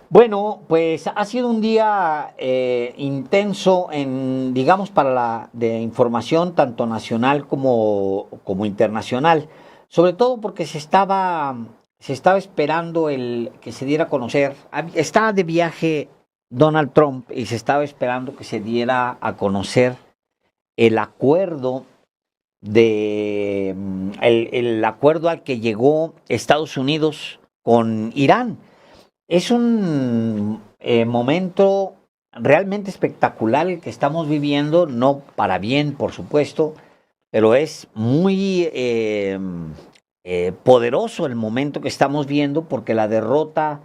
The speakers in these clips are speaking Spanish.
Bueno, pues ha sido un día intenso digamos, para de información tanto nacional como internacional, sobre todo porque se estaba esperando que se diera a conocer, estaba de viaje Donald Trump y se estaba esperando que se diera a conocer el acuerdo el acuerdo al que llegó Estados Unidos con Irán. Es un momento realmente espectacular el que estamos viviendo, no para bien, por supuesto, pero es muy poderoso el momento que estamos viendo porque la derrota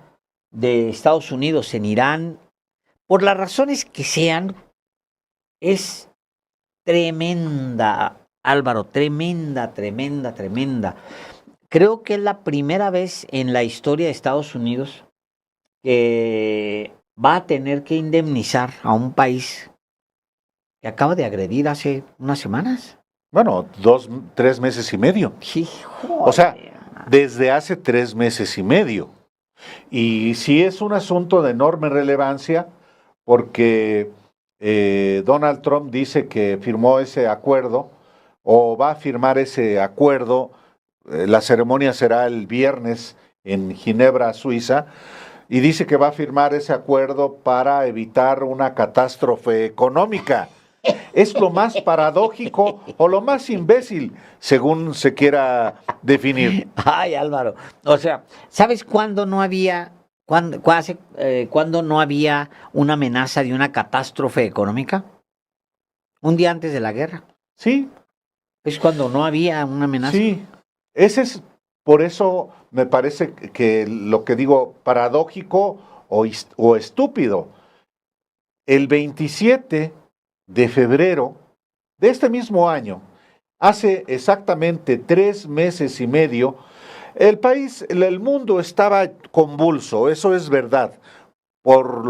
de Estados Unidos en Irán, por las razones que sean, es tremenda, Álvaro, tremenda, tremenda, tremenda. Creo que es la primera vez en la historia de Estados Unidos que va a tener que indemnizar a un país que acaba de agredir hace unas semanas. Bueno, 3 meses y medio. Híjole. O sea, desde hace 3 meses y medio. Y sí es un asunto de enorme relevancia porque Donald Trump dice que firmó ese acuerdo o va a firmar ese acuerdo. La ceremonia será el viernes en Ginebra, Suiza, y dice que va a firmar ese acuerdo para evitar una catástrofe económica. Es lo más paradójico o lo más imbécil, según se quiera definir. Ay, Álvaro. O sea, ¿sabes cuándo no había, cuándo no había una amenaza de una catástrofe económica? Un día antes de la guerra. Sí. Es cuando no había una amenaza. Sí. Ese es, por eso me parece que lo que digo, paradójico o estúpido. El 27 de febrero de este mismo año, hace exactamente 3 meses y medio, el mundo estaba convulso, eso es verdad, por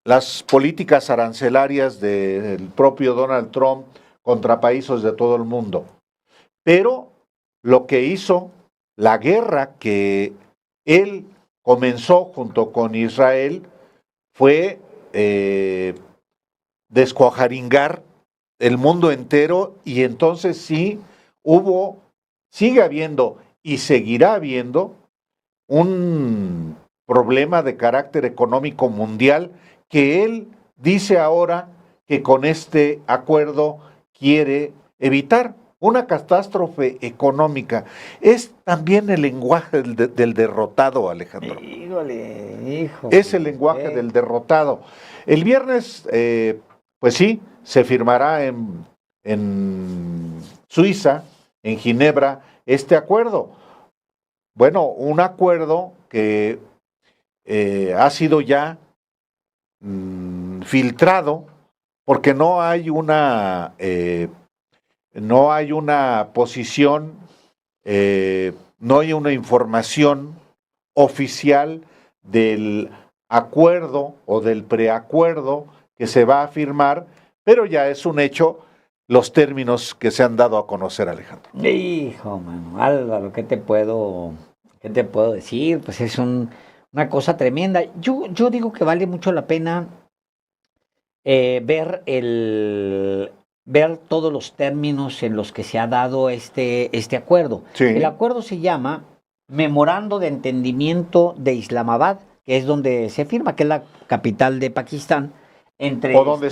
las políticas arancelarias del propio Donald Trump contra países de todo el mundo. Pero lo que hizo, la guerra que él comenzó junto con Israel, fue descuajaringar el mundo entero, y entonces sí sigue habiendo y seguirá habiendo un problema de carácter económico mundial que él dice ahora que con este acuerdo quiere evitar. Una catástrofe económica. Es también el lenguaje del derrotado, Alejandro. Híjole, hijo. Es el lenguaje del derrotado. El viernes, pues sí, se firmará en Suiza, en Ginebra, este acuerdo. Bueno, un acuerdo que ha sido ya filtrado porque no hay una posición, no hay una información oficial del acuerdo o del preacuerdo que se va a firmar, pero ya es un hecho los términos que se han dado a conocer, Alejandro. Hijo, mano, Álvaro, ¿qué te puedo decir? Pues es una cosa tremenda. Yo digo que vale mucho la pena ver todos los términos en los que se ha dado este acuerdo. Sí. El acuerdo se llama Memorando de Entendimiento de Islamabad, que es donde se firma, que es la capital de Pakistán. O donde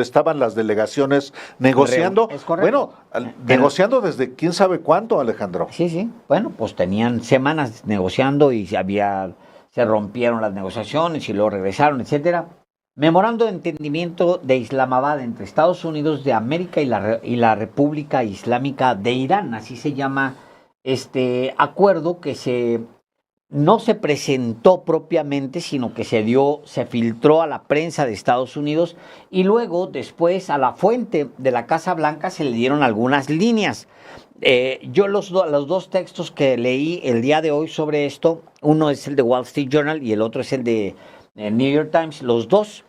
estaban las delegaciones negociando. Es correcto. Bueno, negociando desde quién sabe cuánto, Alejandro. Sí. Bueno, pues tenían semanas negociando y se rompieron las negociaciones y luego regresaron, etcétera. Memorando de Entendimiento de Islamabad entre Estados Unidos de América y la República Islámica de Irán. Así se llama este acuerdo que no se presentó propiamente, sino que se filtró a la prensa de Estados Unidos y luego, después, a la fuente de la Casa Blanca se le dieron algunas líneas. Yo los dos textos que leí el día de hoy sobre esto, uno es el de Wall Street Journal y el otro es el de New York Times. Los dos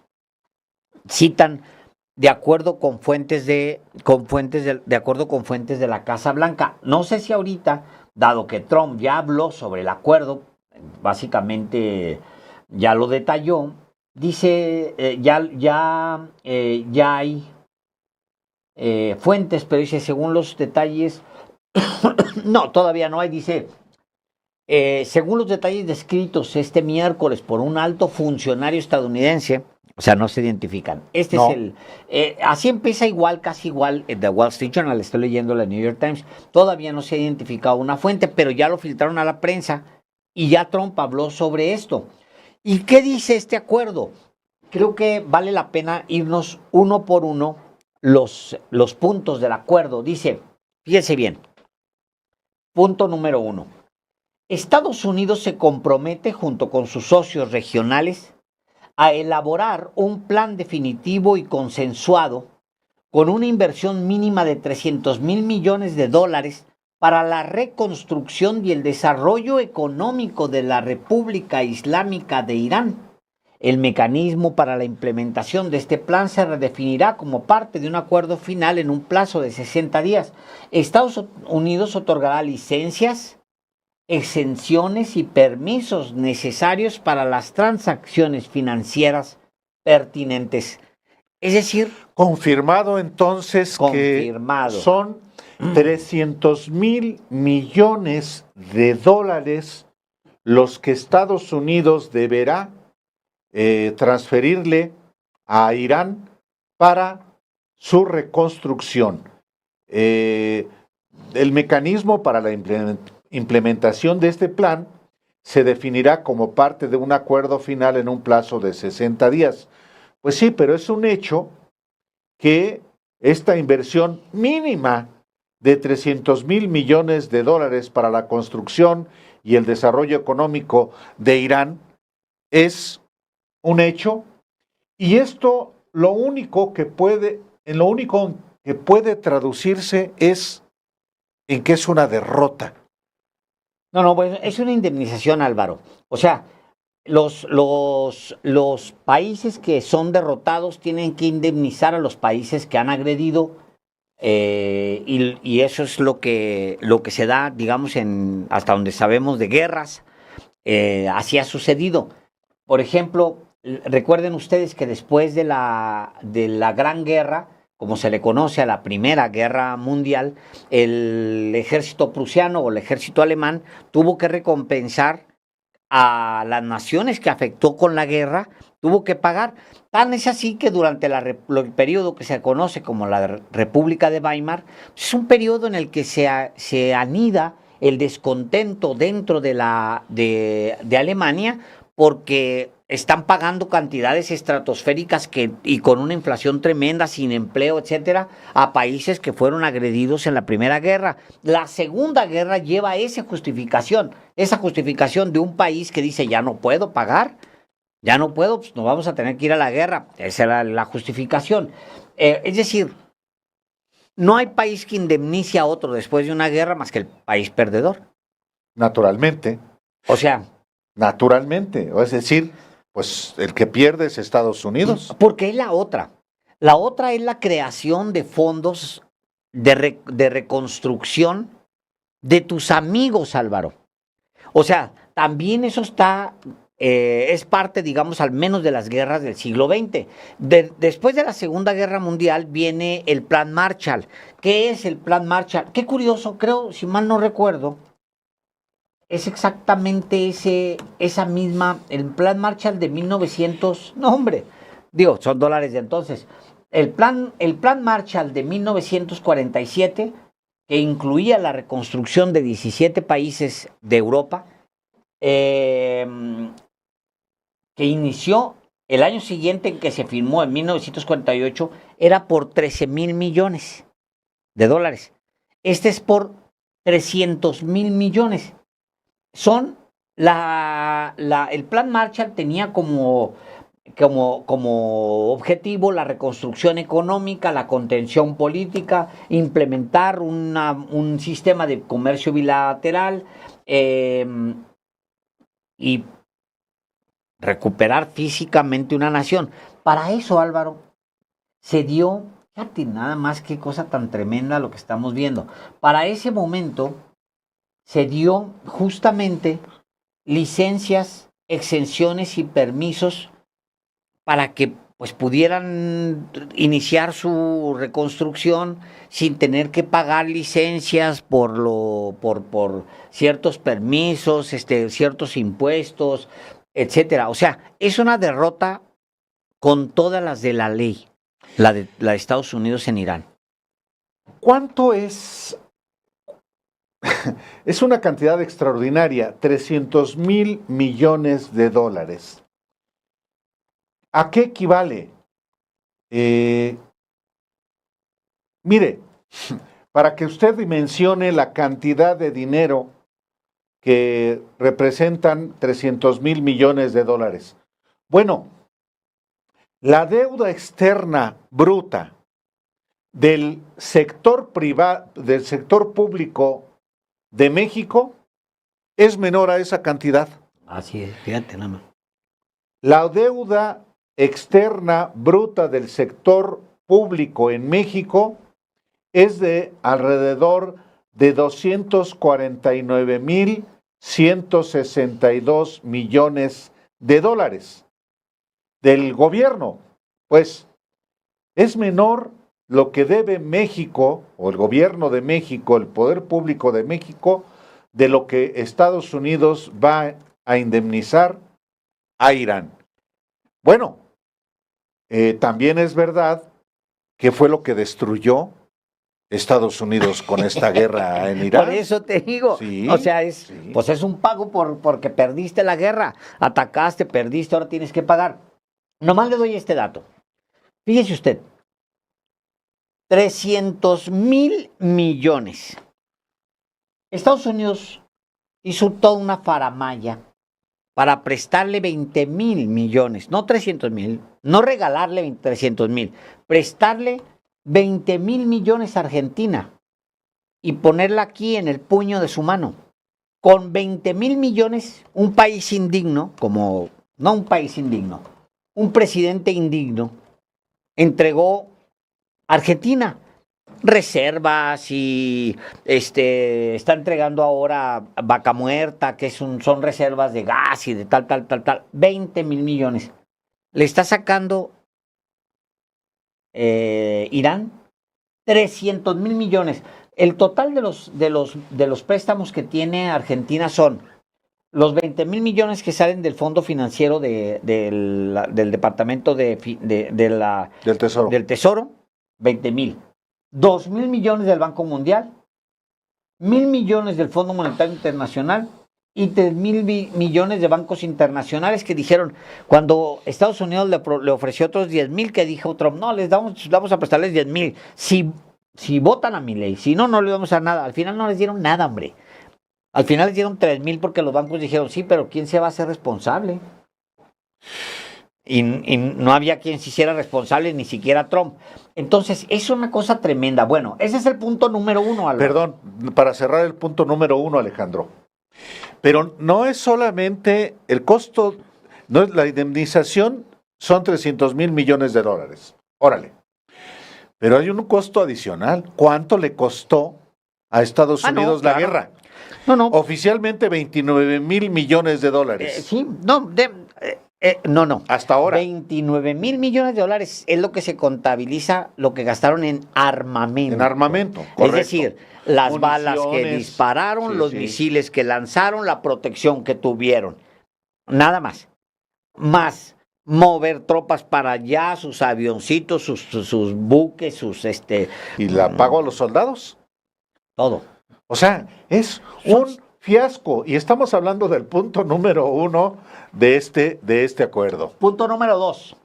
citan de acuerdo con fuentes de la Casa Blanca. No sé si ahorita, dado que Trump ya habló sobre el acuerdo, básicamente ya lo detalló. Dice, ya hay fuentes, pero dice, según los detalles, no, todavía no hay, dice, según los detalles descritos este miércoles por un alto funcionario estadounidense, o sea, no se identifican. Este es No. el. Así empieza igual, casi igual, The Wall Street Journal, estoy leyendo la New York Times. Todavía no se ha identificado una fuente, pero ya lo filtraron a la prensa y ya Trump habló sobre esto. ¿Y qué dice este acuerdo? Creo que vale la pena irnos uno por uno los puntos del acuerdo. Dice, fíjese bien, punto número 1. Estados Unidos se compromete junto con sus socios regionales a elaborar un plan definitivo y consensuado con una inversión mínima de 300 mil millones de dólares para la reconstrucción y el desarrollo económico de la República Islámica de Irán. El mecanismo para la implementación de este plan se redefinirá como parte de un acuerdo final en un plazo de 60 días. Estados Unidos otorgará licencias, exenciones y permisos necesarios para las transacciones financieras pertinentes. Es decir, Confirmado entonces confirmado. que son 300 mil millones de dólares los que Estados Unidos deberá transferirle a Irán para su reconstrucción. El mecanismo para la implementación de este plan se definirá como parte de un acuerdo final en un plazo de 60 días. Pues sí, pero es un hecho que esta inversión mínima de 300 mil millones de dólares para la construcción y el desarrollo económico de Irán es un hecho, y esto lo único que puede traducirse es en que es una derrota. No, pues es una indemnización, Álvaro. O sea, los países que son derrotados tienen que indemnizar a los países que han agredido, y eso es lo que se da, digamos, hasta donde sabemos de guerras. Así ha sucedido. Por ejemplo, recuerden ustedes que después de la Gran Guerra, como se le conoce a la Primera Guerra Mundial, el ejército prusiano o el ejército alemán tuvo que recompensar a las naciones que afectó con la guerra, tuvo que pagar. Tan es así que durante el periodo que se conoce como la República de Weimar, es un periodo en el que se anida el descontento dentro de Alemania, porque están pagando cantidades estratosféricas y con una inflación tremenda, sin empleo, etcétera, a países que fueron agredidos en la Primera Guerra. La Segunda Guerra lleva esa justificación de un país que dice, ya no puedo pagar, ya no puedo, pues nos vamos a tener que ir a la guerra. Esa era la justificación. Es decir, no hay país que indemnice a otro después de una guerra más que el país perdedor. Naturalmente. O sea, naturalmente, es decir, pues el que pierde es Estados Unidos. Porque es la otra. La otra es la creación de fondos de reconstrucción de tus amigos, Álvaro. O sea, también eso es parte, digamos, al menos de las guerras del siglo XX. Después de la Segunda Guerra Mundial viene el Plan Marshall. ¿Qué es el Plan Marshall? Qué curioso, creo, si mal no recuerdo, es exactamente el Plan Marshall de 1900, no hombre, digo, son dólares de entonces. El plan Marshall de 1947, que incluía la reconstrucción de 17 países de Europa, que inició el año siguiente en que se firmó, en 1948, era por 13 mil millones de dólares. Este es por 300 mil millones. El plan Marshall tenía como objetivo la reconstrucción económica, la contención política, implementar un sistema de comercio bilateral, y recuperar físicamente una nación. Para eso, Álvaro, se dio, fíjate nada más qué cosa tan tremenda lo que estamos viendo. Para ese momento se dio justamente licencias, exenciones y permisos para que pues pudieran iniciar su reconstrucción sin tener que pagar licencias por ciertos permisos, ciertos impuestos, etcétera. O sea, es una derrota con todas las de la ley, la de Estados Unidos en Irán. ¿Cuánto es? Es una cantidad extraordinaria, 300,000 millones de dólares. ¿A qué equivale? Mire, para que usted dimensione la cantidad de dinero que representan 300,000 millones de dólares. Bueno, la deuda externa bruta del sector privado, del sector público de México es menor a esa cantidad. Así es, fíjate nada más. La deuda externa bruta del sector público en México es de alrededor de 249,162 millones de dólares del gobierno. Pues es menor lo que debe México, o el gobierno de México, el poder público de México, de lo que Estados Unidos va a indemnizar a Irán. Bueno, también es verdad que fue lo que destruyó Estados Unidos con esta guerra en Irán. Por eso te digo, Sí, o sea, sí. pues es un pago porque perdiste la guerra, atacaste, perdiste, ahora tienes que pagar. Nomás le doy este dato. Fíjese usted, 300,000 millones. Estados Unidos hizo toda una faramalla para prestarle 20,000 millones, no 300,000, no regalarle 300,000, prestarle 20,000 millones a Argentina y ponerla aquí en el puño de su mano. Con 20,000 millones, un país indigno, no un país indigno, un presidente indigno, entregó a Argentina reservas y está entregando ahora Vaca Muerta, que son reservas de gas y de tal, 20,000 millones. Le está sacando Irán 300,000 millones. El total de los préstamos que tiene Argentina son los 20,000 millones que salen del fondo financiero del Departamento del Tesoro, 20,000. 2,000 millones del Banco Mundial, 1,000 millones del Fondo Monetario Internacional y 3,000 millones de bancos internacionales que dijeron, cuando Estados Unidos le ofreció otros 10,000, que dijo Trump, no, vamos a prestarles 10,000, si votan a mi ley, si no, no les vamos a dar nada. Al final no les dieron nada, hombre. Al final les dieron 3,000 porque los bancos dijeron, sí, pero ¿quién se va a hacer responsable? Y no había quien se hiciera responsable, ni siquiera Trump. Entonces, es una cosa tremenda. Bueno, ese es el punto número uno, Álvaro. Perdón, para cerrar el punto número uno, Alejandro. Pero no es solamente el costo, no es la indemnización, son 300,000 millones de dólares. Órale. Pero hay un costo adicional. ¿Cuánto le costó a Estados Unidos la guerra? No. Oficialmente 29,000 millones de dólares. Sí, no. Hasta ahora. 29,000 millones de dólares es lo que se contabiliza, lo que gastaron en armamento. En armamento, correcto. Es decir, las balas que Municiones, dispararon, los misiles que lanzaron, la protección que tuvieron. Nada más. Más mover tropas para allá, sus avioncitos, sus buques, ¿Y la pago a los soldados? Todo. O sea, es un fiasco. Y estamos hablando del punto número uno de este acuerdo. Punto número 2.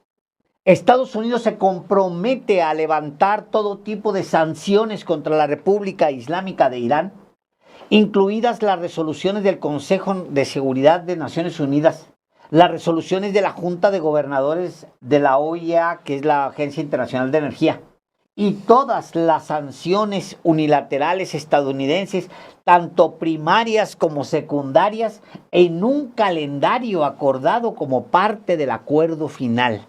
Estados Unidos se compromete a levantar todo tipo de sanciones contra la República Islámica de Irán, incluidas las resoluciones del Consejo de Seguridad de Naciones Unidas, las resoluciones de la Junta de Gobernadores de la OEA, que es la Agencia Internacional de Energía, y todas las sanciones unilaterales estadounidenses, tanto primarias como secundarias, en un calendario acordado como parte del acuerdo final.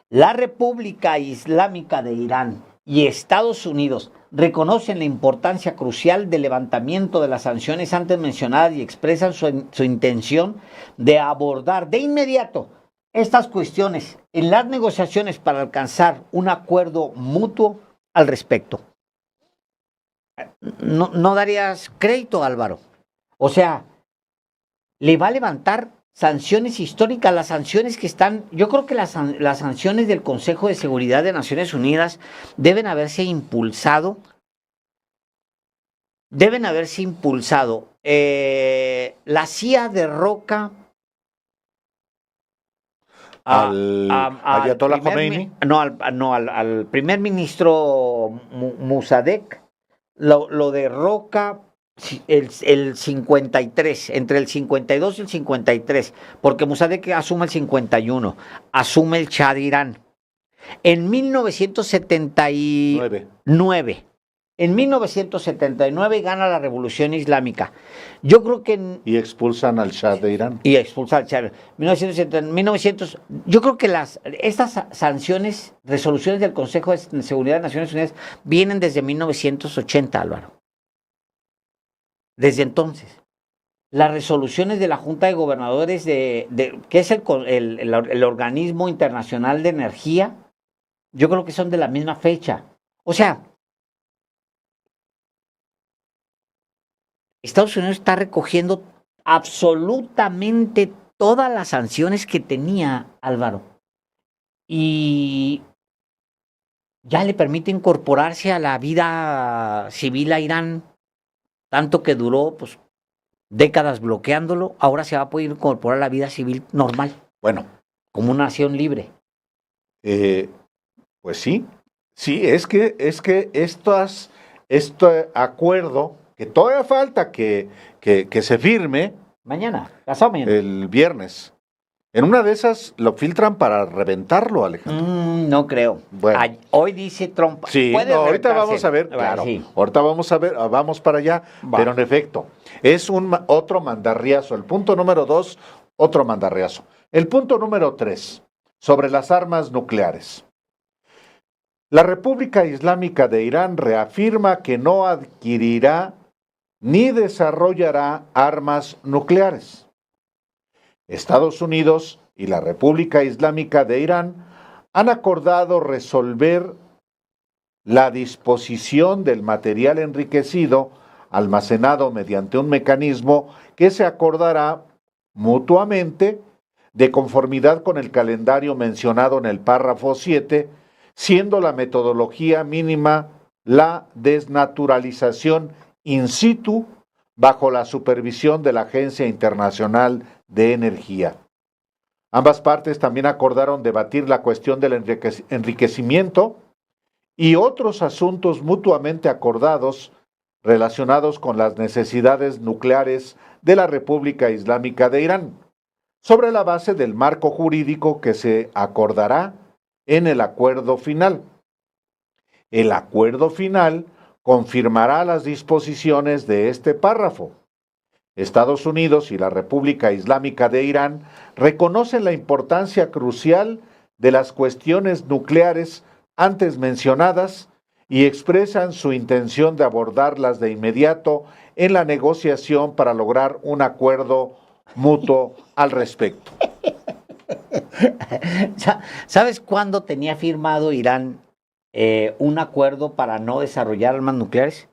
La República Islámica de Irán y Estados Unidos reconocen la importancia crucial del levantamiento de las sanciones antes mencionadas y expresan su intención de abordar de inmediato estas cuestiones en las negociaciones para alcanzar un acuerdo mutuo al respecto. No darías crédito, Álvaro. O sea, le va a levantar sanciones históricas, las sanciones que están, yo creo que las sanciones del Consejo de Seguridad de Naciones Unidas deben haberse impulsado. La CIA derroca Ayatollah Khomeini. Al primer ministro Mossadegh lo derroca el 53, entre el 52 y el 53, porque Mossadegh asume el 51, asume el Shah de Irán. En 1979 gana la Revolución Islámica. Yo creo que... Y expulsan al Shah de Irán. Y expulsan al Shah. Yo creo que estas sanciones, resoluciones del Consejo de Seguridad de Naciones Unidas, vienen desde 1980, Álvaro. Desde entonces. Las resoluciones de la Junta de Gobernadores, que es el organismo internacional de energía, yo creo que son de la misma fecha. O sea, Estados Unidos está recogiendo absolutamente todas las sanciones que tenía, Álvaro, y ya le permite incorporarse a la vida civil a Irán, tanto que duró pues décadas bloqueándolo, ahora se va a poder incorporar a la vida civil normal. Bueno, como una nación libre. Pues sí, es que este acuerdo, que todavía falta que se firme. Mañana, el viernes. En una de esas lo filtran para reventarlo, Alejandro. No creo. Bueno. Hoy dice Trump. Sí, ahorita vamos a ver, claro. Sí. Ahorita vamos para allá. Pero en efecto, es otro mandarriazo. El punto número 2, otro mandarriazo. El punto número 3, sobre las armas nucleares. La República Islámica de Irán reafirma que no adquirirá ni desarrollará armas nucleares. Estados Unidos y la República Islámica de Irán han acordado resolver la disposición del material enriquecido almacenado mediante un mecanismo que se acordará mutuamente de conformidad con el calendario mencionado en el párrafo 7, siendo la metodología mínima la desnaturalización in situ bajo la supervisión de la Agencia Internacional de Energía. Ambas partes también acordaron debatir la cuestión del enriquecimiento y otros asuntos mutuamente acordados relacionados con las necesidades nucleares de la República Islámica de Irán, sobre la base del marco jurídico que se acordará en el acuerdo final. El acuerdo final confirmará las disposiciones de este párrafo. Estados Unidos y la República Islámica de Irán reconocen la importancia crucial de las cuestiones nucleares antes mencionadas y expresan su intención de abordarlas de inmediato en la negociación para lograr un acuerdo mutuo al respecto. ¿Sabes cuándo tenía firmado Irán un acuerdo para no desarrollar armas nucleares?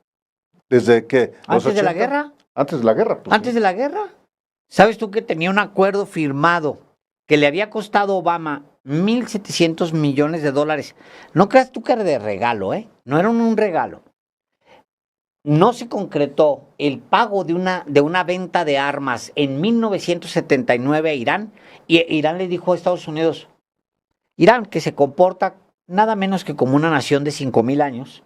¿Desde qué? ¿Antes de la guerra? Antes de la guerra. Pues, ¿antes de la guerra? ¿Sabes tú que tenía un acuerdo firmado que le había costado a Obama 1.700 millones de dólares? No creas tú que era de regalo, ¿eh? No era un regalo. No se concretó el pago de una venta de armas en 1979 a Irán, y Irán le dijo a Estados Unidos, Irán, que se comporta nada menos que como una nación de 5,000 años,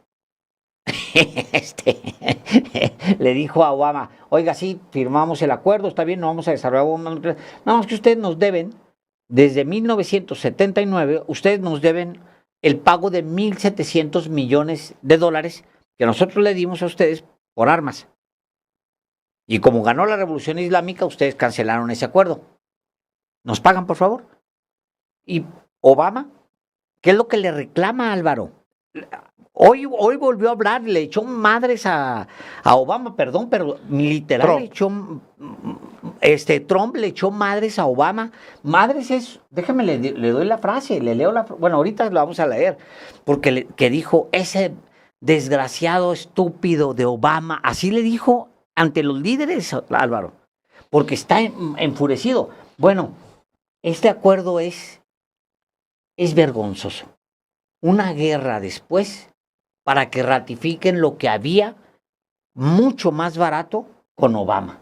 le dijo a Obama, oiga, sí, firmamos el acuerdo, está bien, no vamos a desarrollar bombas nucleares, nada más que ustedes nos deben, desde 1979, ustedes nos deben el pago de 1.700 millones de dólares que nosotros le dimos a ustedes por armas. Y como ganó la Revolución Islámica, ustedes cancelaron ese acuerdo. ¿Nos pagan, por favor? Y Obama, ¿qué es lo que le reclama a Álvaro? Hoy volvió a hablar, le echó madres a Obama, perdón, pero literal Trump. le echó, Trump le echó madres a Obama. Madres es, déjame le doy la frase, le leo bueno, ahorita lo vamos a leer, porque que dijo, ese desgraciado estúpido de Obama, así le dijo ante los líderes, Álvaro, porque está enfurecido. Bueno, este acuerdo es vergonzoso. Una guerra después para que ratifiquen lo que había mucho más barato con Obama.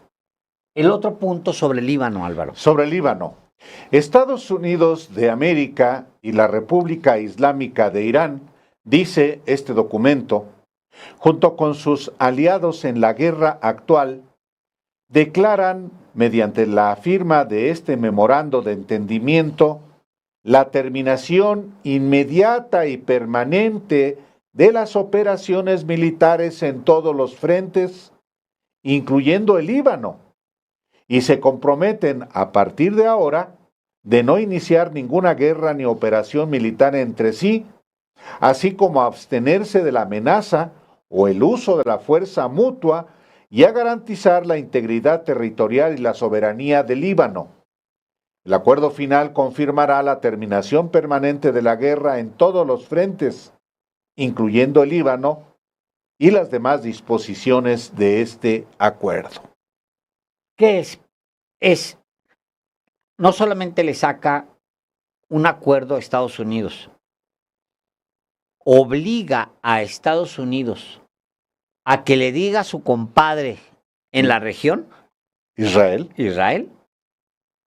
El otro punto sobre el Líbano, Álvaro. Sobre el Líbano. Estados Unidos de América y la República Islámica de Irán, dice este documento, junto con sus aliados en la guerra actual, declaran, mediante la firma de este memorando de entendimiento, la terminación inmediata y permanente de las operaciones militares en todos los frentes, incluyendo el Líbano, y se comprometen a partir de ahora de no iniciar ninguna guerra ni operación militar entre sí, así como abstenerse de la amenaza o el uso de la fuerza mutua y a garantizar la integridad territorial y la soberanía del Líbano. El acuerdo final confirmará la terminación permanente de la guerra en todos los frentes, incluyendo el Líbano, y las demás disposiciones de este acuerdo. ¿Qué es? No solamente le saca un acuerdo a Estados Unidos, obliga a Estados Unidos a que le diga a su compadre en la región, Israel,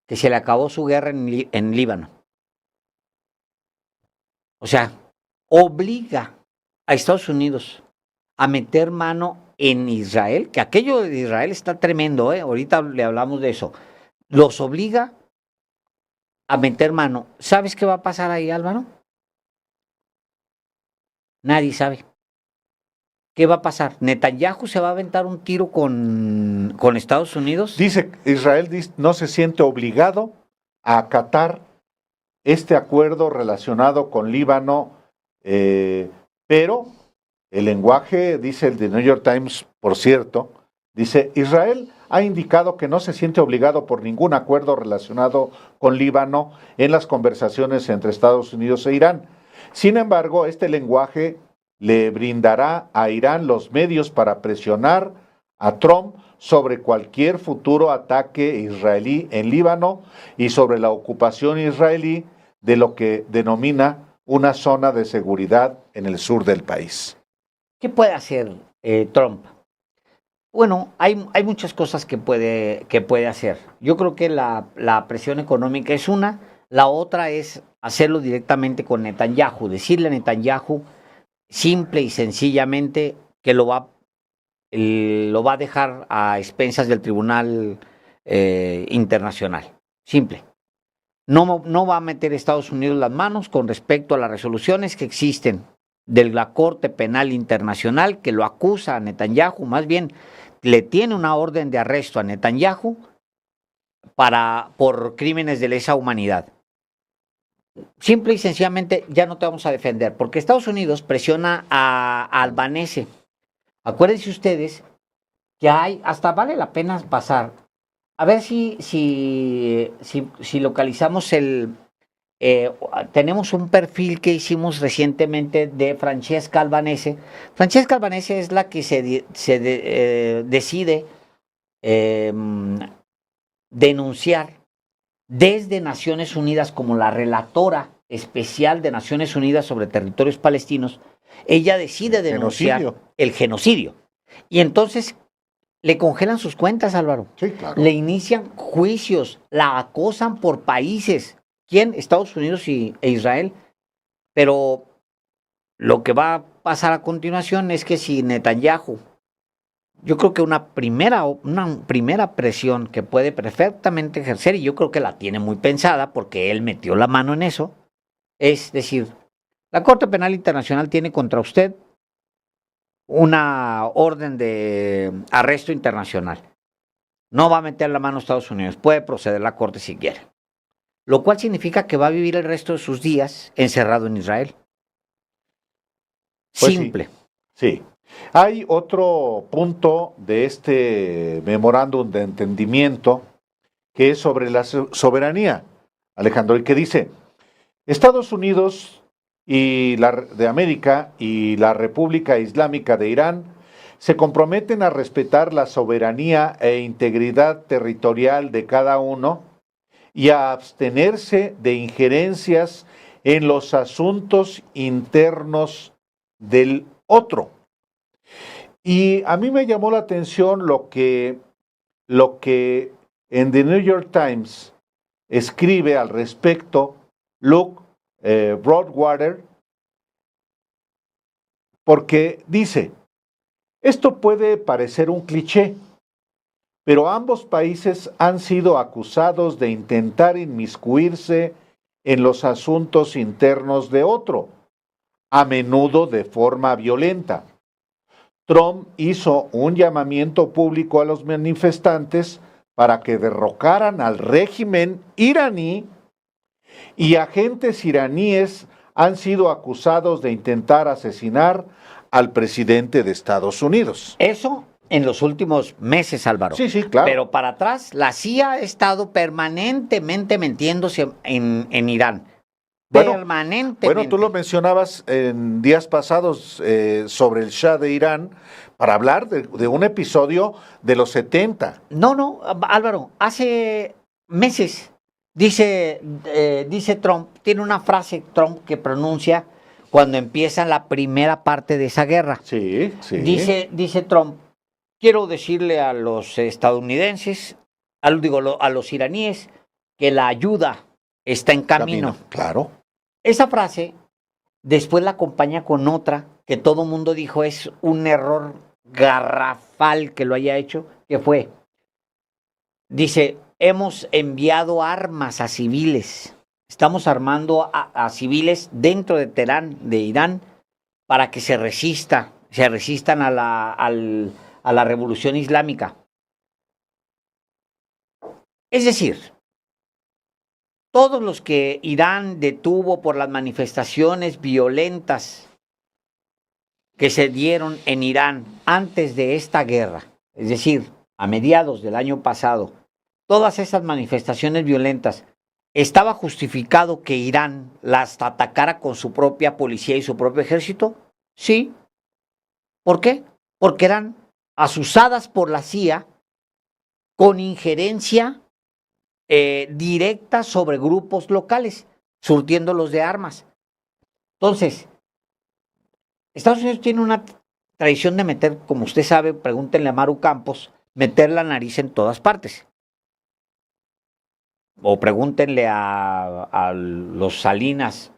que se le acabó su guerra en Líbano. O sea, obliga a Estados Unidos a meter mano en Israel, que aquello de Israel está tremendo, ahorita le hablamos de eso. Los obliga a meter mano. ¿Sabes qué va a pasar ahí, Álvaro? Nadie sabe. ¿Qué va a pasar? ¿Netanyahu se va a aventar un tiro con Estados Unidos? Dice, Israel no se siente obligado a acatar este acuerdo relacionado con Líbano, pero el lenguaje, dice el de New York Times, por cierto, dice, Israel ha indicado que no se siente obligado por ningún acuerdo relacionado con Líbano en las conversaciones entre Estados Unidos e Irán. Sin embargo, este lenguaje le brindará a Irán los medios para presionar a Trump sobre cualquier futuro ataque israelí en Líbano y sobre la ocupación israelí de lo que denomina una zona de seguridad en el sur del país. ¿Qué puede hacer Trump? Bueno, hay muchas cosas que puede hacer. Yo creo que la presión económica es una, la otra es hacerlo directamente con Netanyahu, decirle a Netanyahu simple y sencillamente que lo va a dejar a expensas del Tribunal Internacional. Simple. No va a meter Estados Unidos las manos con respecto a las resoluciones que existen de la Corte Penal Internacional que lo acusa a Netanyahu, más bien le tiene una orden de arresto a Netanyahu por crímenes de lesa humanidad. Simple y sencillamente ya no te vamos a defender, porque Estados Unidos presiona a Albanese. Acuérdense ustedes que hasta vale la pena pasar. A ver si localizamos tenemos un perfil que hicimos recientemente de Francesca Albanese. Francesca Albanese es la que decide denunciar desde Naciones Unidas como la relatora especial de Naciones Unidas sobre territorios palestinos. Ella decide denunciar el genocidio. Y entonces le congelan sus cuentas, Álvaro. Sí, claro. Le inician juicios, la acosan por países. ¿Quién? Estados Unidos e Israel. Pero lo que va a pasar a continuación es que si Netanyahu, yo creo que una primera presión que puede perfectamente ejercer, y yo creo que la tiene muy pensada porque él metió la mano en eso, es decir, la Corte Penal Internacional tiene contra usted una orden de arresto internacional. No va a meter la mano a Estados Unidos, puede proceder la Corte si quiere. Lo cual significa que va a vivir el resto de sus días encerrado en Israel. Pues Simple. Sí. Hay otro punto de este memorándum de entendimiento que es sobre la soberanía, Alejandro, y que dice, Estados Unidos de América y la República Islámica de Irán se comprometen a respetar la soberanía e integridad territorial de cada uno y a abstenerse de injerencias en los asuntos internos del otro. Y a mí me llamó la atención lo que en The New York Times escribe al respecto Luke Broadwater, porque dice, esto puede parecer un cliché, pero ambos países han sido acusados de intentar inmiscuirse en los asuntos internos de otro, a menudo de forma violenta. Trump hizo un llamamiento público a los manifestantes para que derrocaran al régimen iraní y agentes iraníes han sido acusados de intentar asesinar al presidente de Estados Unidos. Eso en los últimos meses, Álvaro. Sí, sí, claro. Pero para atrás, la CIA ha estado permanentemente metiéndose en Irán. Permanentemente. Bueno, tú lo mencionabas en días pasados sobre el Shah de Irán para hablar de un episodio de los 70. No, Álvaro, hace meses dice Trump, tiene una frase Trump que pronuncia cuando empieza la primera parte de esa guerra. Sí, sí. Dice Trump, quiero decirle a los estadounidenses, a los iraníes, que la ayuda está en camino. Claro. Esa frase después la acompaña con otra que todo el mundo dijo es un error garrafal que lo haya hecho, que fue, dice, hemos enviado armas a civiles, estamos armando a civiles dentro de Teherán, de Irán, para que se resistan a la revolución islámica. Es decir, todos los que Irán detuvo por las manifestaciones violentas que se dieron en Irán antes de esta guerra, es decir, a mediados del año pasado, todas esas manifestaciones violentas, ¿estaba justificado que Irán las atacara con su propia policía y su propio ejército? Sí. ¿Por qué? Porque eran asusadas por la CIA con injerencia directa sobre grupos locales, surtiéndolos de armas. Entonces, Estados Unidos tiene una tradición de meter, como usted sabe, pregúntenle a Maru Campos, meter la nariz en todas partes. O pregúntenle a los Salinas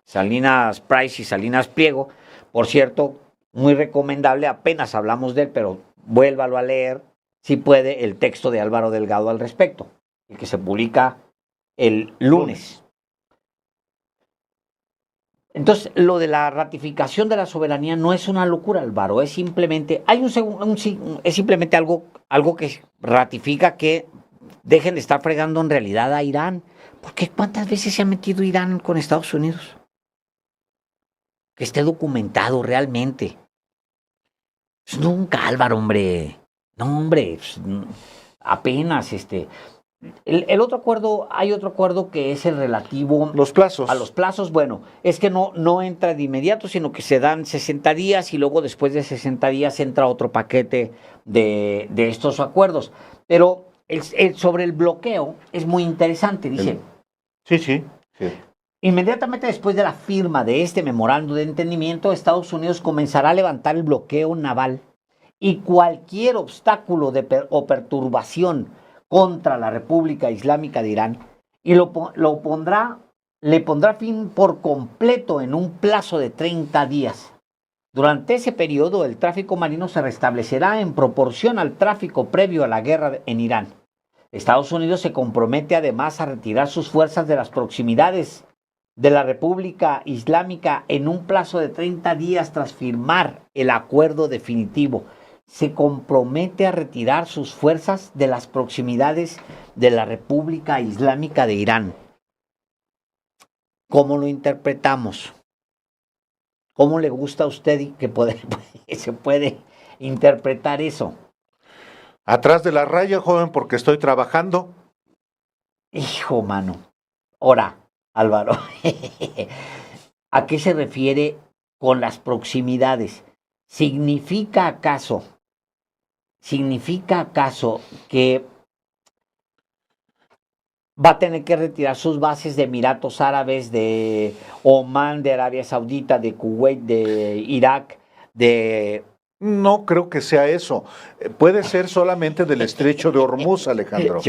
Price y Salinas Pliego. Por cierto, muy recomendable, apenas hablamos de él, pero vuélvalo a leer, si puede, el texto de Álvaro Delgado al respecto, el que se publica el lunes. Entonces, lo de la ratificación de la soberanía no es una locura, Álvaro, es simplemente, es simplemente algo que ratifica que dejen de estar fregando en realidad a Irán. Porque ¿cuántas veces se ha metido Irán con Estados Unidos? Que esté documentado realmente. Pues nunca, Álvaro, hombre. No, hombre, pues, apenas El otro acuerdo, hay otro acuerdo que es el relativo los plazos. A los plazos. Bueno, es que no entra de inmediato, sino que se dan 60 días y luego después de 60 días entra otro paquete de estos acuerdos. Pero sobre el bloqueo es muy interesante, dice. Sí. Inmediatamente después de la firma de este memorando de entendimiento, Estados Unidos comenzará a levantar el bloqueo naval y cualquier obstáculo o perturbación contra la República Islámica de Irán y le pondrá fin por completo en un plazo de 30 días. Durante ese periodo, el tráfico marino se restablecerá en proporción al tráfico previo a la guerra en Irán. Estados Unidos se compromete además a retirar sus fuerzas de las proximidades de la República Islámica en un plazo de 30 días tras firmar el acuerdo definitivo. Se compromete a retirar sus fuerzas de las proximidades de la República Islámica de Irán. ¿Cómo lo interpretamos? ¿Cómo le gusta a usted y que se puede interpretar eso? Atrás de la raya, joven, porque estoy trabajando. Hijo, mano. Ahora, Álvaro, ¿a qué se refiere con las proximidades? ¿Significa acaso que va a tener que retirar sus bases de Emiratos Árabes, de Omán, de Arabia Saudita, de Kuwait, de Irak, de... No creo que sea eso. Puede ser solamente del estrecho de Hormuz, Alejandro.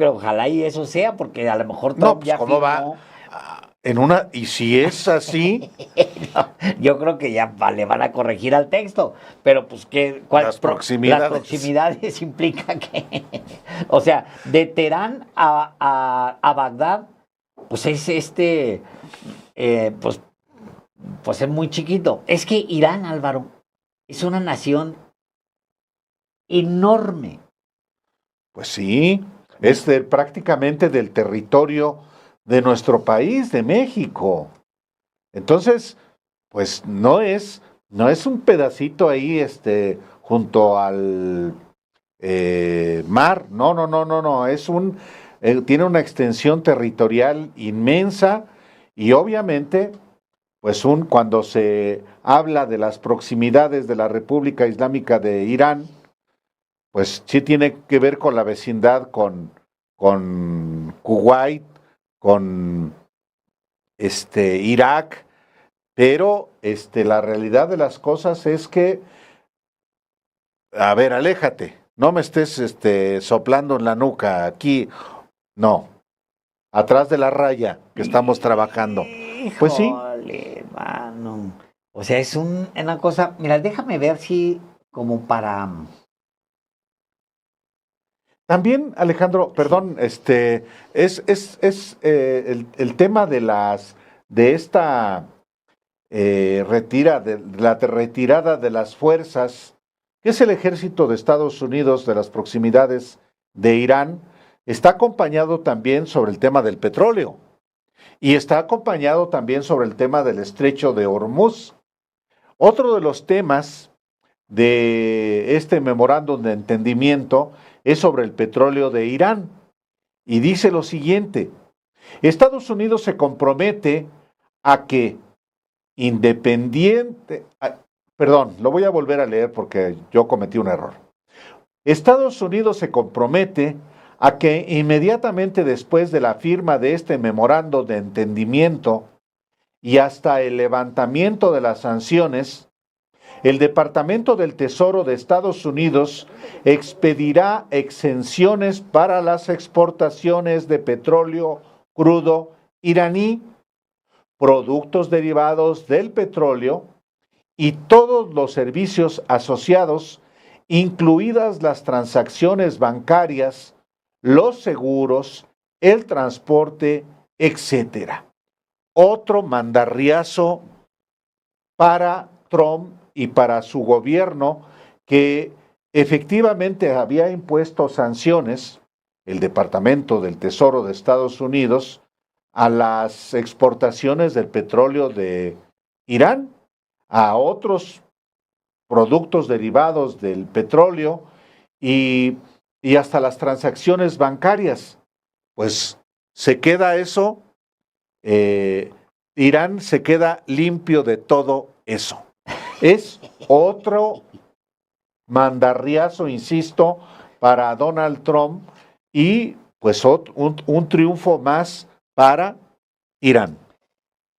Ojalá y eso sea, porque a lo mejor No, Trump pues ya ¿cómo va? firmó. Y si es así, No, yo creo que ya le van a corregir al texto, pero pues las proximidades. las proximidades implican que, o sea, de Teherán a Bagdad, pues es pues es muy chiquito. Es que Irán, Álvaro, es una nación enorme. Pues sí, es prácticamente del territorio de nuestro país, de México. Entonces, pues no es un pedacito ahí, junto al mar. No, no, no, no, no. Tiene una extensión territorial inmensa y obviamente, pues cuando se habla de las proximidades de la República Islámica de Irán, pues sí tiene que ver con la vecindad con Kuwait, con Irak, pero la realidad de las cosas es que, a ver, aléjate, no me estés soplando en la nuca aquí, no, atrás de la raya que estamos trabajando. Pues sí. Híjole, mano. O sea, es una cosa. Mira, déjame ver si, como para. También, Alejandro, Sí. perdón, el tema de esta la retirada de las fuerzas, que es el ejército de Estados Unidos de las proximidades de Irán, está acompañado también sobre el tema del petróleo y está acompañado también sobre el tema del estrecho de Hormuz. Otro de los temas de este memorándum de entendimiento es sobre el petróleo de Irán y dice lo siguiente: Estados Unidos se compromete a que independiente, perdón, lo voy a volver a leer porque yo cometí un error. Estados Unidos se compromete a que inmediatamente después de la firma de este memorando de entendimiento y hasta el levantamiento de las sanciones, el Departamento del Tesoro de Estados Unidos expedirá exenciones para las exportaciones de petróleo crudo iraní, productos derivados del petróleo y todos los servicios asociados, incluidas las transacciones bancarias, los seguros, el transporte, etcétera. Otro mandarriazo para Trump y para su gobierno, que efectivamente había impuesto sanciones, el Departamento del Tesoro de Estados Unidos, a las exportaciones del petróleo de Irán, a otros productos derivados del petróleo y, y hasta las transacciones bancarias. Pues se queda eso, Irán se queda limpio de todo eso. Es otro mandarriazo, insisto, para Donald Trump y pues un triunfo más para Irán.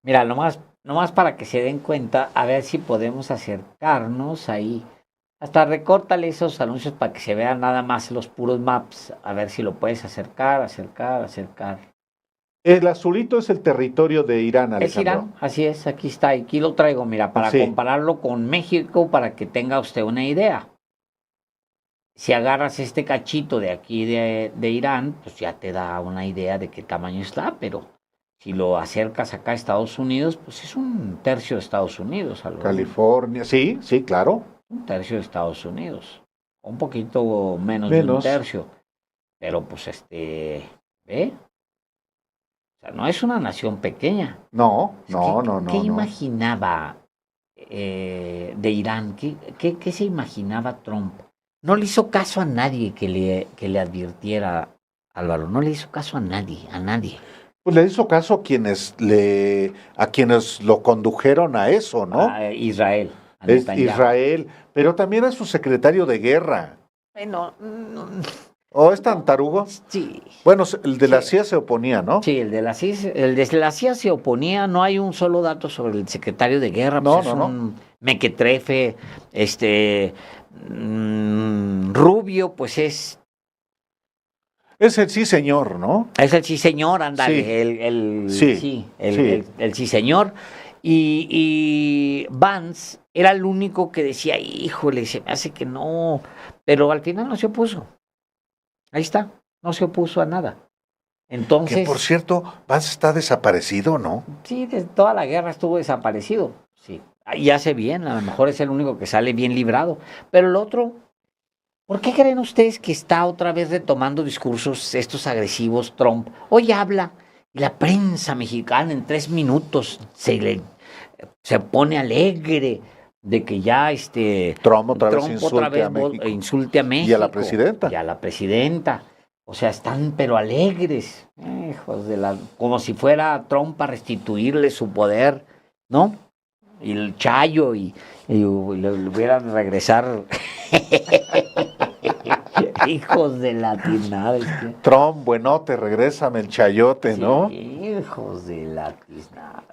Mira, nomás para que se den cuenta, a ver si podemos acercarnos ahí. Hasta recórtale esos anuncios para que se vean nada más los puros maps. A ver si lo puedes acercar. El azulito es el territorio de Irán, Es Alejandro. Irán, así es, aquí está, aquí lo traigo, mira, para Sí. compararlo con México, para que tenga usted una idea. Si agarras este cachito de aquí de Irán, pues ya te da una idea de qué tamaño está, pero si lo acercas acá a Estados Unidos, pues es un tercio de Estados Unidos, algo. California, sí, sí, claro. Un tercio de Estados Unidos, un poquito menos de un tercio, pero pues ¿ve? O sea, no es una nación pequeña. No, ¿Qué, no. imaginaba de Irán? ¿Qué se imaginaba Trump? No le hizo caso a nadie que le advirtiera, Álvaro. No le hizo caso a nadie, a nadie. Pues le hizo caso a quienes lo condujeron a eso, ¿no? A Israel, a Es Netanyahu. Israel, pero también a su secretario de guerra. Bueno, no, ¿O es tan tarugo? sí. Bueno, el de la Sí. CIA se oponía, ¿no? Sí, el de la CIA se oponía, no hay un solo dato sobre el secretario de guerra, No, pues es no. un mequetrefe, rubio, pues Es el sí señor, ¿no? es el sí señor, ándale, Sí, sí, sí. el sí señor. Y Vance era el único que decía, híjole, se me hace que no, pero al final no se opuso. Ahí está, no se opuso a nada. Que Entonces, por cierto, Vance está desaparecido, ¿no? sí, de toda la guerra estuvo desaparecido. Sí, y hace bien, a lo mejor es el único que sale bien librado. Pero el otro, ¿por qué creen ustedes que está otra vez retomando discursos estos agresivos Trump? Hoy habla y la prensa mexicana en 3 minutos se pone alegre de que ya Trump otra vez Trump otra insulte vez a México. insulte a México Y a la presidenta. y a la presidenta. O sea, están pero alegres, hijos de la, como si fuera Trump a restituirle su poder, ¿no? Y el Chayo y le hubieran regresar. Hijos de la tiznada. Trump, buenote, regrésame el chayote, Sí, ¿no? hijos de la tiznada.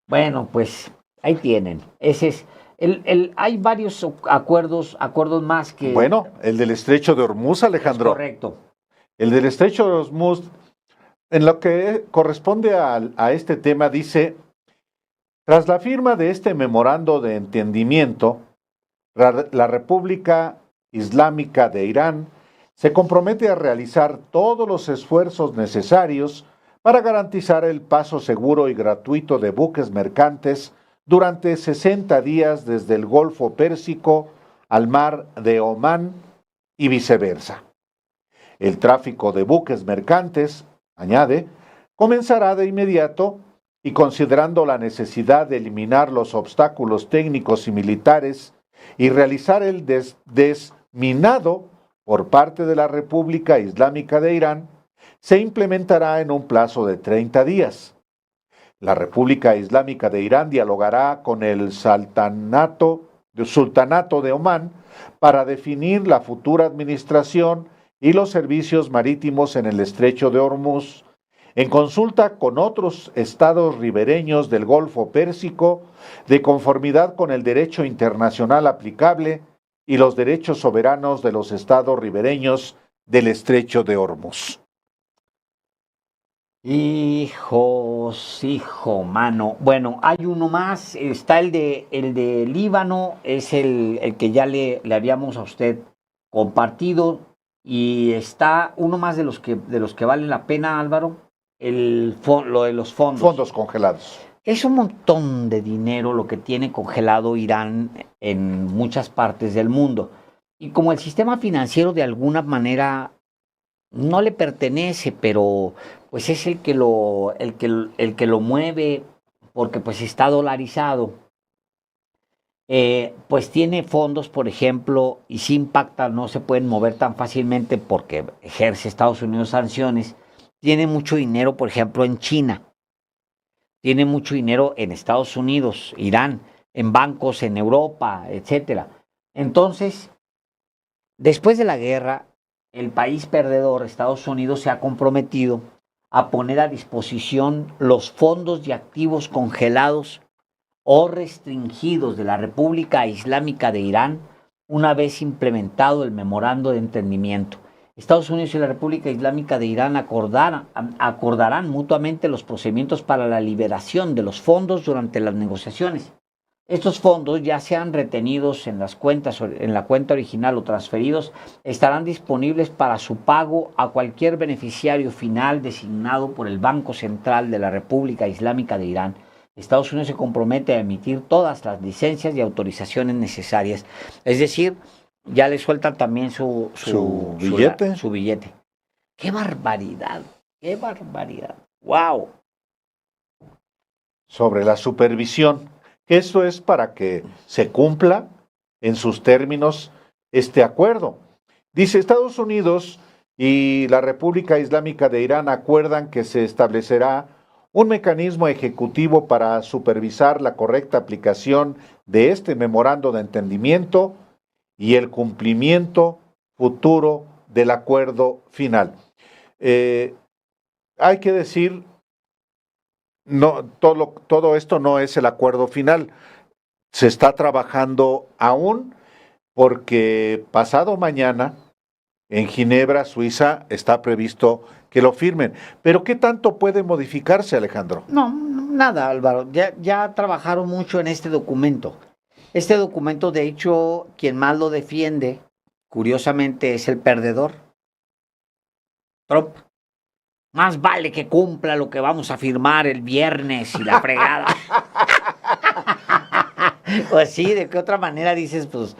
Bueno, pues ahí tienen. Ese es. Hay varios acuerdos más que. Bueno, el del estrecho de Hormuz, Es Alejandro. correcto. El del estrecho de Hormuz, en lo que corresponde a este tema, dice, tras la firma de este memorando de entendimiento, la República Islámica de Irán se compromete a realizar todos los esfuerzos necesarios para garantizar el paso seguro y gratuito de buques mercantes durante 60 días desde el Golfo Pérsico al mar de Omán y viceversa. El tráfico de buques mercantes, añade, comenzará de inmediato y considerando la necesidad de eliminar los obstáculos técnicos y militares y realizar el desminado por parte de la República Islámica de Irán, se implementará en un plazo de 30 días. La República Islámica de Irán dialogará con el Sultanato de Omán para definir la futura administración y los servicios marítimos en el estrecho de Hormuz, en consulta con otros estados ribereños del Golfo Pérsico, de conformidad con el derecho internacional aplicable y los derechos soberanos de los estados ribereños del estrecho de Hormuz. Hijo, mano. Bueno, hay uno más, está el de Líbano, es el que ya le habíamos a usted compartido, y está uno más de los que vale la pena, Álvaro, lo de los fondos. Fondos congelados. Es un montón de dinero lo que tiene congelado Irán en muchas partes del mundo. Y como el sistema financiero de alguna manera no le pertenece, pero pues es el que lo mueve porque pues está dolarizado. Pues tiene fondos, por ejemplo, y si impacta, no se pueden mover tan fácilmente porque ejerce Estados Unidos sanciones. Tiene mucho dinero, por ejemplo, en China. Tiene mucho dinero en Estados Unidos, Irán, en bancos en Europa, etcétera. Entonces, después de la guerra, el país perdedor, Estados Unidos, se ha comprometido a poner a disposición los fondos y activos congelados o restringidos de la República Islámica de Irán una vez implementado el memorando de entendimiento. Estados Unidos y la República Islámica de Irán acordarán mutuamente los procedimientos para la liberación de los fondos durante las negociaciones. Estos fondos, ya sean retenidos en la cuenta original o transferidos, estarán disponibles para su pago a cualquier beneficiario final designado por el Banco Central de la República Islámica de Irán. Estados Unidos se compromete a emitir todas las licencias y autorizaciones necesarias. Es decir, ya le sueltan también su billete. Su billete. ¡Qué barbaridad! ¡Qué barbaridad! ¡Wow! sobre la supervisión, que eso es para que se cumpla en sus términos este acuerdo. Dice, Estados Unidos y la República Islámica de Irán acuerdan que se establecerá un mecanismo ejecutivo para supervisar la correcta aplicación de este memorando de entendimiento y el cumplimiento futuro del acuerdo final. Hay que decir, no, todo esto no es el acuerdo final. Se está trabajando aún porque pasado mañana en Ginebra, Suiza, está previsto que lo firmen. Pero ¿qué tanto puede modificarse, Alejandro? No, nada, Álvaro. Ya trabajaron mucho en este documento. Este documento, de hecho, quien más lo defiende, curiosamente, es el perdedor, Trump. Más vale que cumpla lo que vamos a firmar el viernes y la fregada. Pues sí, ¿de qué otra manera dices? Pues,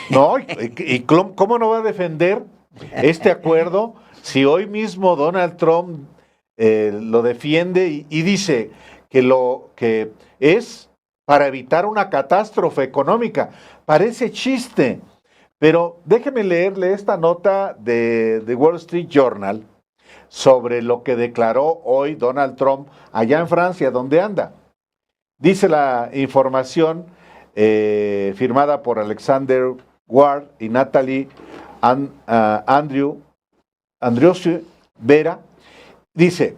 No, y ¿cómo no va a defender este acuerdo si hoy mismo Donald Trump lo defiende y dice que lo que es para evitar una catástrofe económica? Parece chiste, pero déjeme leerle esta nota de Wall Street Journal sobre lo que declaró hoy Donald Trump allá en Francia, donde anda. Dice la información firmada por Alexander Ward y Natalie Andriossi Vera, dice,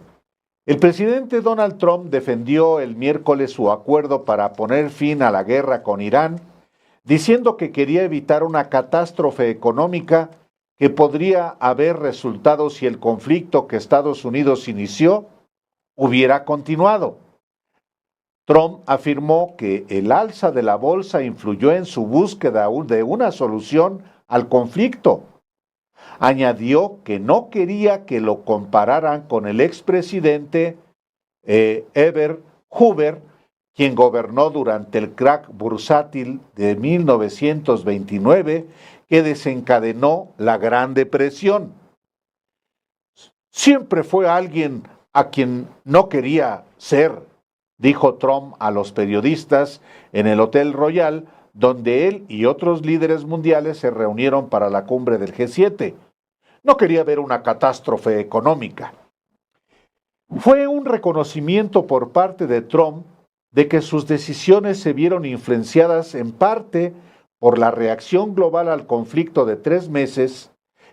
el presidente Donald Trump defendió el miércoles su acuerdo para poner fin a la guerra con Irán, diciendo que quería evitar una catástrofe económica que podría haber resultado si el conflicto que Estados Unidos inició hubiera continuado. Trump afirmó que el alza de la bolsa influyó en su búsqueda de una solución al conflicto. Añadió que no quería que lo compararan con el expresidente Herbert Hoover, quien gobernó durante el crack bursátil de 1929, que desencadenó la Gran Depresión. Siempre fue alguien a quien no quería ser, dijo Trump a los periodistas en el Hotel Royal, donde él y otros líderes mundiales se reunieron para la cumbre del G7. No quería ver una catástrofe económica. Fue un reconocimiento por parte de Trump de que sus decisiones se vieron influenciadas en parte por la reacción global al conflicto de 3 meses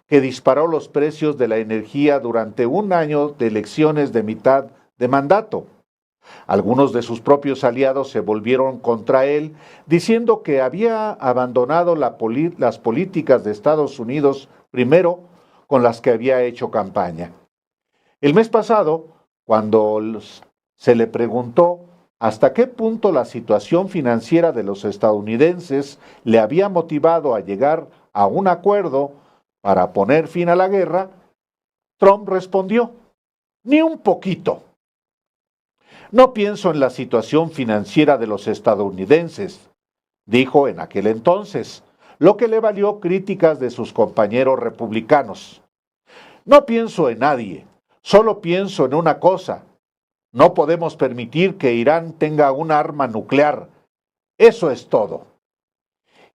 que disparó los precios de la energía durante un año de elecciones de mitad de mandato. Algunos de sus propios aliados se volvieron contra él, diciendo que había abandonado las políticas de Estados Unidos primero con las que había hecho campaña. El mes pasado, cuando se le preguntó hasta qué punto la situación financiera de los estadounidenses le había motivado a llegar a un acuerdo para poner fin a la guerra, Trump respondió, ni un poquito. No pienso en la situación financiera de los estadounidenses, dijo en aquel entonces, lo que le valió críticas de sus compañeros republicanos. No pienso en nadie, solo pienso en una cosa. No podemos permitir que Irán tenga un arma nuclear. Eso es todo.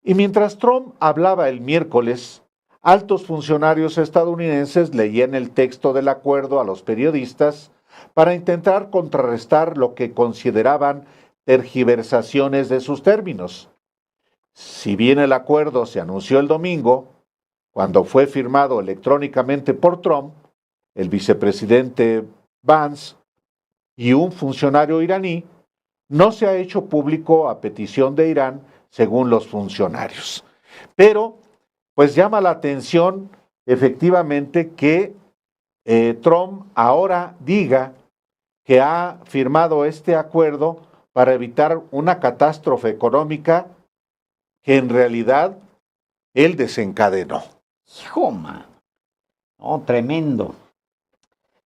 Y mientras Trump hablaba el miércoles, altos funcionarios estadounidenses leían el texto del acuerdo a los periodistas para intentar contrarrestar lo que consideraban tergiversaciones de sus términos. Si bien el acuerdo se anunció el domingo, cuando fue firmado electrónicamente por Trump, el vicepresidente Vance y un funcionario iraní, no se ha hecho público a petición de Irán, según los funcionarios. Pero, pues llama la atención efectivamente que Trump ahora diga que ha firmado este acuerdo para evitar una catástrofe económica que en realidad él desencadenó. Hijo, man. No, tremendo.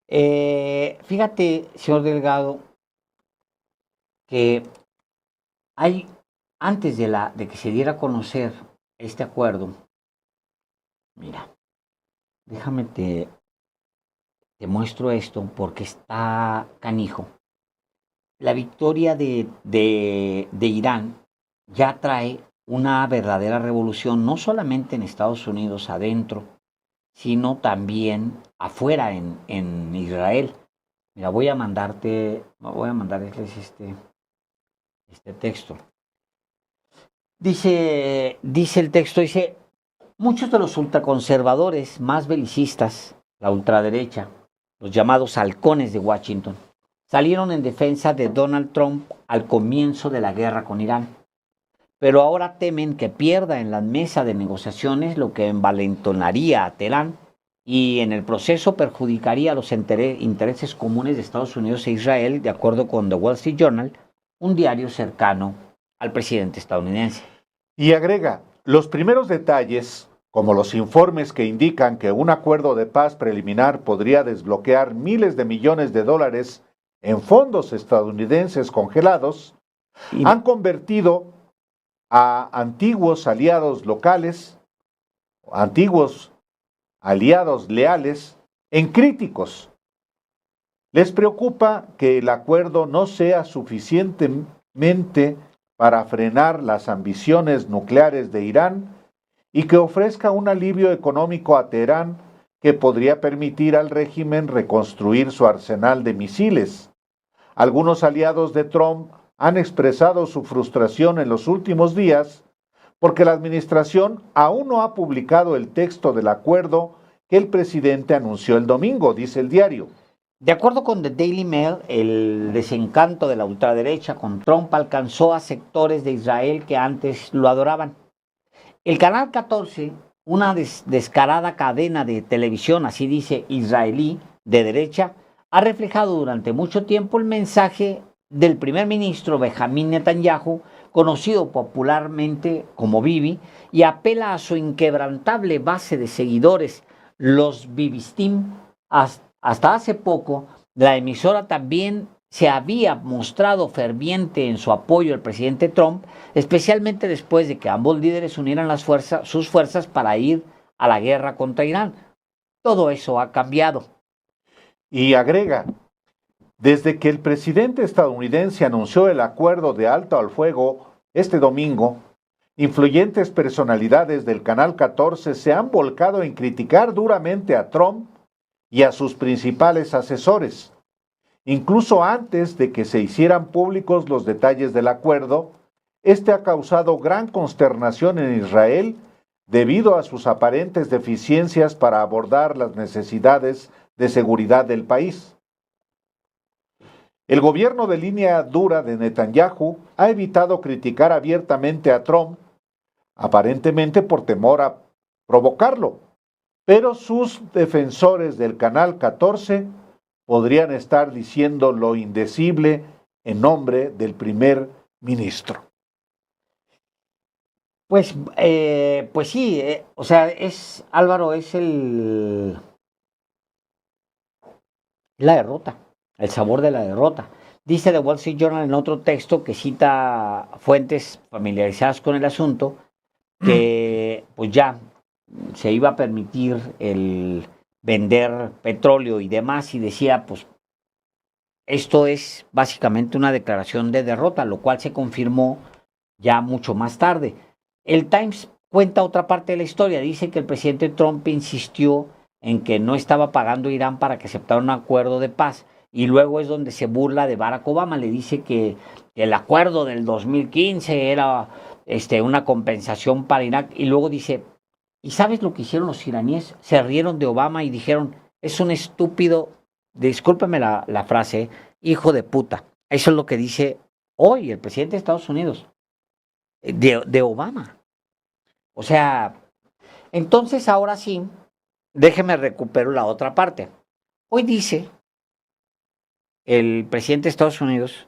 Fíjate, señor Delgado, que hay, antes de que se diera a conocer este acuerdo, mira, déjame te muestro esto porque está canijo. la victoria de Irán ya trae una verdadera revolución, no solamente en Estados Unidos adentro, sino también afuera en Israel. Mira, voy a mandarles este texto. Dice el texto, dice, muchos de los ultraconservadores más belicistas, la ultraderecha, los llamados halcones de Washington, salieron en defensa de Donald Trump al comienzo de la guerra con Irán. Pero ahora temen que pierda en la mesa de negociaciones, lo que envalentonaría a Teherán y en el proceso perjudicaría los intereses comunes de Estados Unidos e Israel, de acuerdo con The Wall Street Journal, un diario cercano al presidente estadounidense. Y agrega, los primeros detalles, como los informes que indican que un acuerdo de paz preliminar podría desbloquear miles de millones de dólares en fondos estadounidenses congelados, han convertido a antiguos aliados locales, antiguos aliados leales, en críticos. Les preocupa que el acuerdo no sea suficientemente para frenar las ambiciones nucleares de Irán y que ofrezca un alivio económico a Teherán que podría permitir al régimen reconstruir su arsenal de misiles. Algunos aliados de Trump han expresado su frustración en los últimos días porque la administración aún no ha publicado el texto del acuerdo que el presidente anunció el domingo, dice el diario. De acuerdo con The Daily Mail, el desencanto de la ultraderecha con Trump alcanzó a sectores de Israel que antes lo adoraban. El Canal 14, una descarada cadena de televisión, así dice, israelí, de derecha, ha reflejado durante mucho tiempo el mensaje del primer ministro Benjamín Netanyahu, conocido popularmente como Bibi, y apela a su inquebrantable base de seguidores, los Bibistim. Hasta hace poco, la emisora también se había mostrado ferviente en su apoyo al presidente Trump, especialmente después de que ambos líderes unieran sus fuerzas para ir a la guerra contra Irán. Todo eso ha cambiado. Y agrega, desde que el presidente estadounidense anunció el acuerdo de alto al fuego este domingo, influyentes personalidades del Canal 14 se han volcado en criticar duramente a Trump y a sus principales asesores. Incluso antes de que se hicieran públicos los detalles del acuerdo, este ha causado gran consternación en Israel debido a sus aparentes deficiencias para abordar las necesidades de seguridad del país. El gobierno de línea dura de Netanyahu ha evitado criticar abiertamente a Trump, aparentemente por temor a provocarlo, pero sus defensores del Canal 14 podrían estar diciendo lo indecible en nombre del primer ministro. Pues sí, o sea, Álvaro, es la derrota, el sabor de la derrota. Dice The Wall Street Journal en otro texto que cita fuentes familiarizadas con el asunto que pues ya se iba a permitir el vender petróleo y demás y decía pues esto es básicamente una declaración de derrota, lo cual se confirmó ya mucho más tarde. El Times cuenta otra parte de la historia, dice que el presidente Trump insistió en que no estaba pagando Irán para que aceptara un acuerdo de paz y luego es donde se burla de Barack Obama, le dice que el acuerdo del 2015 era una compensación para Irak y luego dice, ¿y sabes lo que hicieron los iraníes? Se rieron de Obama y dijeron, es un estúpido, discúlpeme la frase, hijo de puta. Eso es lo que dice hoy el presidente de Estados Unidos, de Obama. O sea, entonces ahora sí, déjeme recupero la otra parte. Hoy dice el presidente de Estados Unidos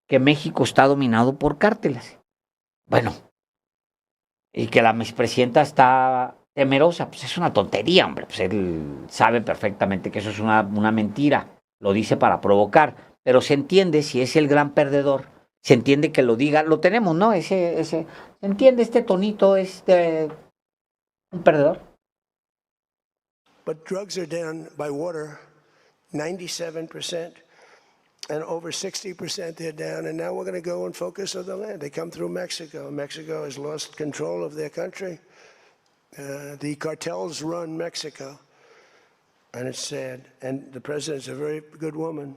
que México está dominado por cárteles. Bueno, y que la presidenta está temerosa, pues es una tontería, hombre. Pues él sabe perfectamente que eso es una mentira. Lo dice para provocar, pero se entiende si es el gran perdedor. Se entiende que lo diga, lo tenemos, ¿no? Se entiende este tonito, un perdedor. But drugs are down by water 97%. and over 60% they're down, and now we're going to go and focus on the land. They come through Mexico. Mexico has lost control of their country. The cartels run Mexico, and it's sad. And the president's a very good woman,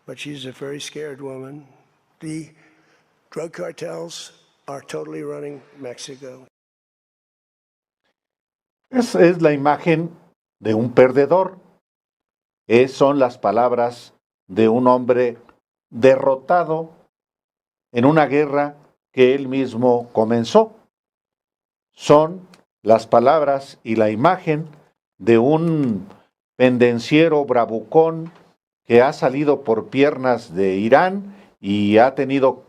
but she's a very scared woman. The drug cartels are totally running Mexico. Esa es la imagen de un perdedor. Son las palabras de un hombre derrotado en una guerra que él mismo comenzó. Son las palabras y la imagen de un pendenciero bravucón que ha salido por piernas de Irán y ha tenido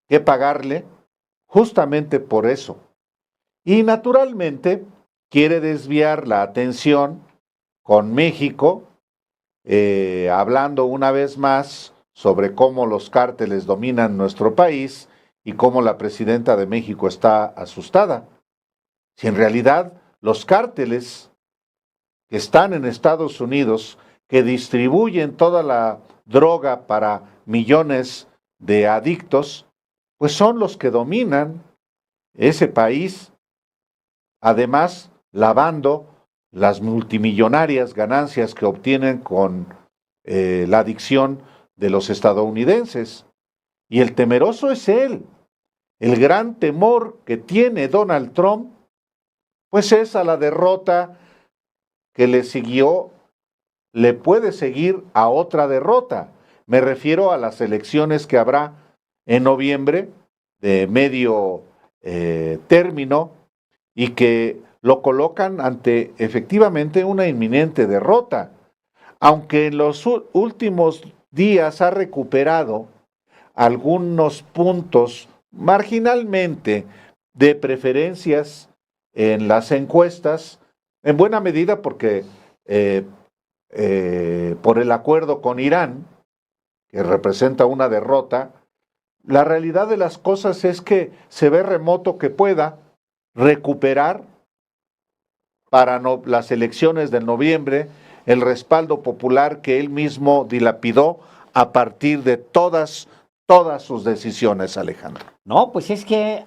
que pagarle justamente por eso. Y naturalmente quiere desviar la atención con México, hablando una vez más sobre cómo los cárteles dominan nuestro país y cómo la presidenta de México está asustada. Si en realidad los cárteles que están en Estados Unidos, que distribuyen toda la droga para millones de adictos, pues son los que dominan ese país, además lavando las multimillonarias ganancias que obtienen con la adicción de los estadounidenses. Y el temeroso es él. El gran temor que tiene Donald Trump, pues es a la derrota que le siguió, le puede seguir a otra derrota. Me refiero a las elecciones que habrá en noviembre de medio término y que lo colocan ante efectivamente una inminente derrota. Aunque en los últimos días ha recuperado algunos puntos marginalmente de preferencias en las encuestas, en buena medida porque por el acuerdo con Irán, que representa una derrota, la realidad de las cosas es que se ve remoto que pueda recuperar para las elecciones de noviembre el respaldo popular que él mismo dilapidó a partir de todas sus decisiones, Alejandro. No, pues es que,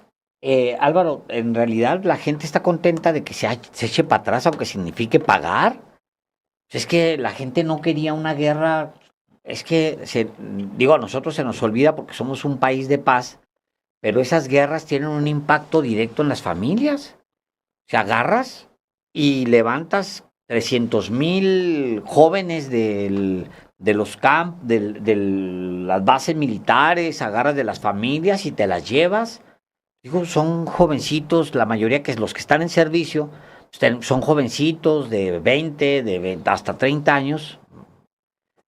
Álvaro, en realidad la gente está contenta de que se eche para atrás, aunque signifique pagar. Es que la gente no quería una guerra. Es que, a nosotros se nos olvida porque somos un país de paz, pero esas guerras tienen un impacto directo en las familias. O sea, agarras y levantas 300,000 jóvenes de los de las bases militares, agarras de las familias y te las llevas. Digo, son jovencitos, la mayoría que los que están en servicio, son jovencitos de 20, hasta 30 años,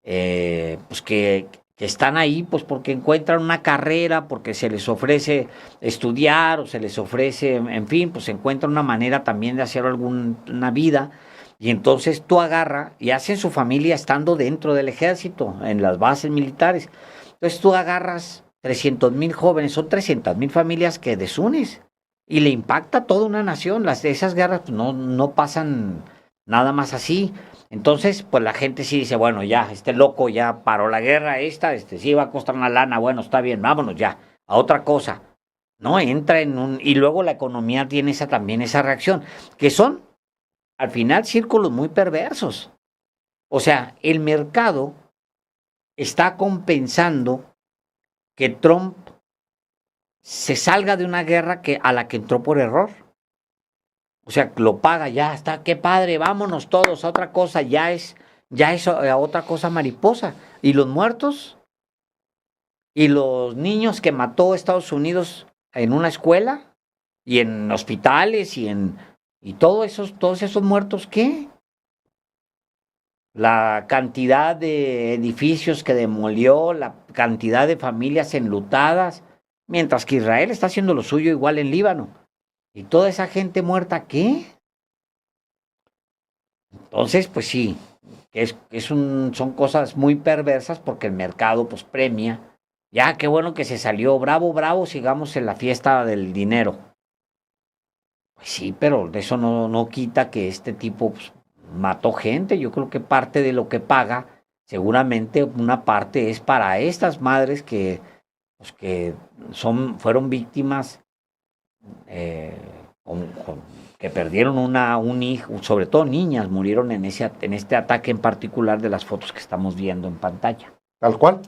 pues que están ahí pues porque encuentran una carrera, porque se les ofrece estudiar o se les ofrece, en fin, pues encuentran una manera también de hacer una vida. Y entonces tú agarras y hacen su familia estando dentro del ejército, en las bases militares. Entonces tú agarras 300,000 jóvenes, son 300,000 familias que desunes y le impacta a toda una nación. Esas guerras pues, no pasan nada más así. Entonces, pues la gente sí dice, bueno, ya, este loco ya paró la guerra sí va a costar una lana, bueno, está bien, vámonos ya, a otra cosa. No, entra y luego la economía tiene también esa reacción, que son, al final, círculos muy perversos. O sea, el mercado está compensando que Trump se salga de una guerra a la que entró por error. O sea, lo paga, ya está, qué padre, vámonos todos a otra cosa, ya es a otra cosa mariposa. ¿Y los muertos? ¿Y los niños que mató Estados Unidos en una escuela? ¿Y en hospitales? ¿Y todos esos muertos qué? La cantidad de edificios que demolió, la cantidad de familias enlutadas, mientras que Israel está haciendo lo suyo igual en Líbano. ¿Y toda esa gente muerta qué? Entonces, pues sí, son cosas muy perversas porque el mercado pues premia. Ya, qué bueno que se salió, bravo, bravo, sigamos en la fiesta del dinero. Pues sí, pero eso no quita que este tipo pues, mató gente. Yo creo que parte de lo que paga seguramente una parte es para estas madres que, pues, que fueron víctimas, que perdieron un hijo, sobre todo niñas, murieron en este ataque en particular de las fotos que estamos viendo en pantalla. Tal cual.